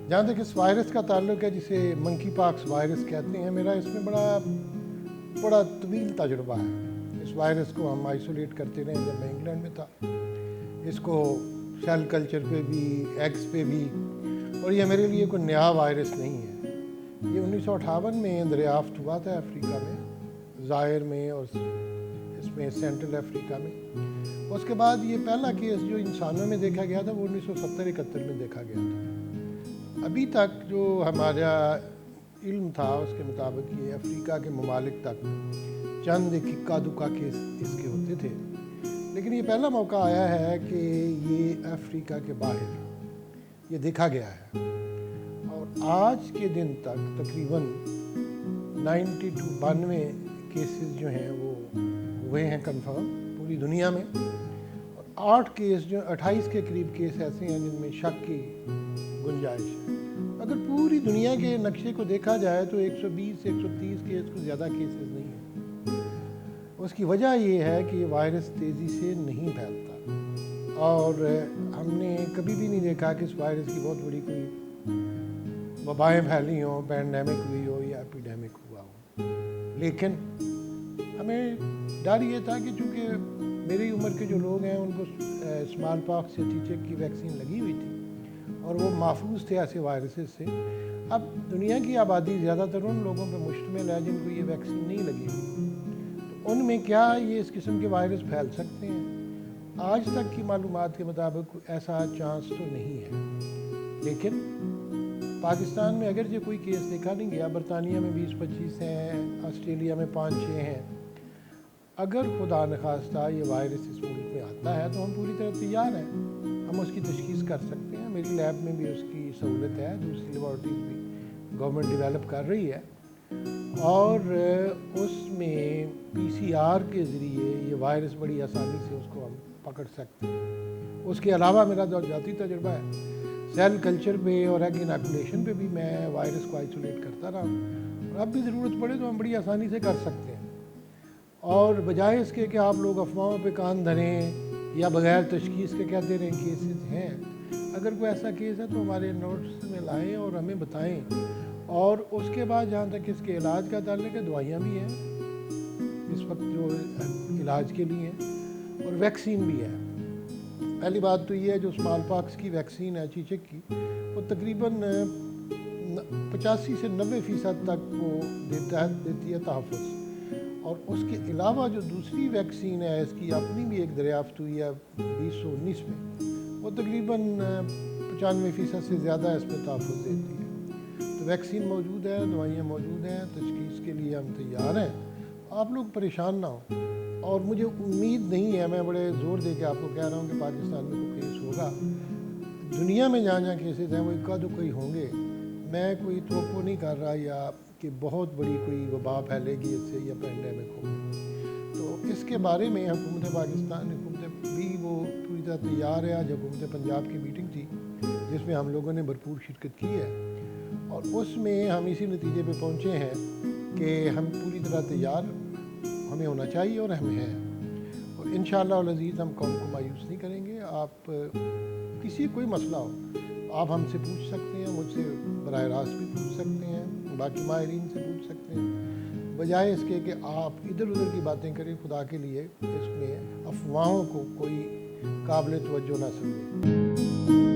جہاں تک اس وائرس کا تعلق ہے جسے منکی پاکس وائرس کہتے ہیں، میرا اس میں بڑا طویل تجربہ ہے۔ اس وائرس کو ہم آئسولیٹ کرتے رہے جب میں انگلینڈ میں تھا، اس کو سیل کلچر پہ بھی، ایگز پہ بھی، اور یہ میرے لیے کوئی نیا وائرس نہیں ہے۔ یہ 1958 میں دریافت ہوا تھا افریقہ میں، ظاہر میں، اور اس میں سینٹرل افریقہ میں۔ اس کے بعد یہ پہلا کیس جو انسانوں میں دیکھا گیا تھا وہ 1970-71 میں دیکھا گیا تھا۔ ابھی تک جو ہمارا علم تھا اس کے مطابق یہ افریقہ کے ممالک تک چند ایک اکا دکا کیس اس کے ہوتے تھے، لیکن یہ پہلا موقع آیا ہے کہ یہ افریقہ کے باہر یہ دیکھا گیا ہے، اور آج کے دن تک تقریباً 92 کیسز جو ہیں وہ ہوئے ہیں کنفرم پوری دنیا میں، اور 28 کے قریب کیس ایسے ہیں جن میں شک کی گنجائش ہے۔ اگر پوری دنیا کے نقشے کو دیکھا جائے تو 120 سے 130 کیس کو زیادہ کیسز نہیں ہیں۔ اس کی وجہ یہ ہے کہ یہ وائرس تیزی سے نہیں پھیلتا، اور ہم نے کبھی بھی نہیں دیکھا کہ اس وائرس کی بہت بڑی کوئی وبائیں پھیلی ہوں، پینڈیمک ہوئی ہو یا ایپیڈیمک ہوا ہو۔ لیکن ہمیں ڈر یہ تھا کہ چونکہ میری عمر کے جو لوگ ہیں ان کو اسمال پاکس یا چیچک کی ویکسین لگی ہوئی تھی اور وہ محفوظ تھے ایسے وائرسز سے۔ اب دنیا کی آبادی زیادہ تر ان لوگوں پہ مشتمل ہے جن کو یہ ویکسین نہیں لگی ہوئی، تو ان میں کیا یہ اس قسم کے وائرس پھیل سکتے ہیں؟ آج تک کی معلومات کے مطابق ایسا چانس تو نہیں ہے، لیکن پاکستان میں اگرچہ کوئی کیس دیکھا نہیں گیا، برطانیہ میں 20-25 ہیں، آسٹریلیا میں 5-6 ہیں۔ اگر خدا نخواستہ یہ وائرس اس ملک میں آتا ہے تو ہم پوری طرح تیار ہیں، ہم اس کی تشخیص کر سکتے ہیں۔ میری لیب میں بھی اس کی سہولت ہے، دوسری لیبارٹریز بھی گورنمنٹ ڈیولپ کر رہی ہے، اور اس میں PCR کے ذریعے یہ وائرس بڑی آسانی سے اس کو ہم پکڑ سکتے ہیں۔ اس کے علاوہ میرا جو ذاتی تجربہ ہے، سیل کلچر پہ اور ایگ اناکولیشن پہ بھی میں وائرس کو آئسولیٹ کرتا رہا ہوں، اور اب بھی ضرورت پڑے تو ہم بڑی آسانی سے کر سکتے ہیں۔ اور بجائے اس کے کہ آپ لوگ افواہوں پہ کان دھریں یا بغیر تشخیص کے کہتے رہیں کیسز ہیں، اگر کوئی ایسا کیس ہے تو ہمارے نوٹس میں لائیں اور ہمیں بتائیں۔ اور اس کے بعد جہاں تک اس کے علاج کا تعلق ہے، دوائیاں بھی ہیں اس وقت جو علاج کے لیے ہیں، اور ویکسین بھی ہے۔ پہلی بات تو یہ ہے جو اسمال پاکس کی ویکسین ہے چیچک کی، وہ تقریباً 85 سے 90% تک وہ دیتی ہے تحفظ۔ اور اس کے علاوہ جو دوسری ویکسین ہے اس کی اپنی بھی ایک دریافت ہوئی ہے 2019 میں، وہ تقریباً 95% سے زیادہ اس میں تحفظ دیتی ہے۔ تو ویکسین موجود ہے، دوائیاں موجود ہیں، تشخیص کے لیے ہم تیار ہیں، آپ لوگ پریشان نہ ہوں۔ اور مجھے امید نہیں ہے، میں بڑے زور دے کے آپ کو کہہ رہا ہوں کہ پاکستان میں کوئی کیس ہوگا، دنیا میں جہاں جہاں کیسز ہیں وہ اکا دکا ہی ہوں گے۔ میں کوئی توقع نہیں کر رہا یا کہ بہت بڑی کوئی وبا پھیلے گی اس سے یا پینڈیمک ہوگی۔ تو اس کے بارے میں حکومت پاکستان بھی وہ پوری طرح تیار ہے۔ آج حکومت پنجاب کی میٹنگ تھی جس میں ہم لوگوں نے بھرپور شرکت کی ہے، اور اس میں ہم اسی نتیجے پہ پہنچے ہیں کہ ہم پوری طرح تیار ہمیں ہونا چاہیے، اور ہم ہیں، اور انشاءاللہ العزیز ہم قوم کو مایوس نہیں کریں گے۔ آپ کسی کوئی مسئلہ ہو آپ ہم سے پوچھ سکتے ہیں، مجھ سے براہ راست بھی پوچھ سکتے ہیں، باقی ماہرین سے پوچھ سکتے ہیں، بجائے اس کے کہ آپ ادھر ادھر کی باتیں کریں۔ خدا کے لیے اس میں افواہوں کو کوئی قابل توجہ نہ سمجھیں۔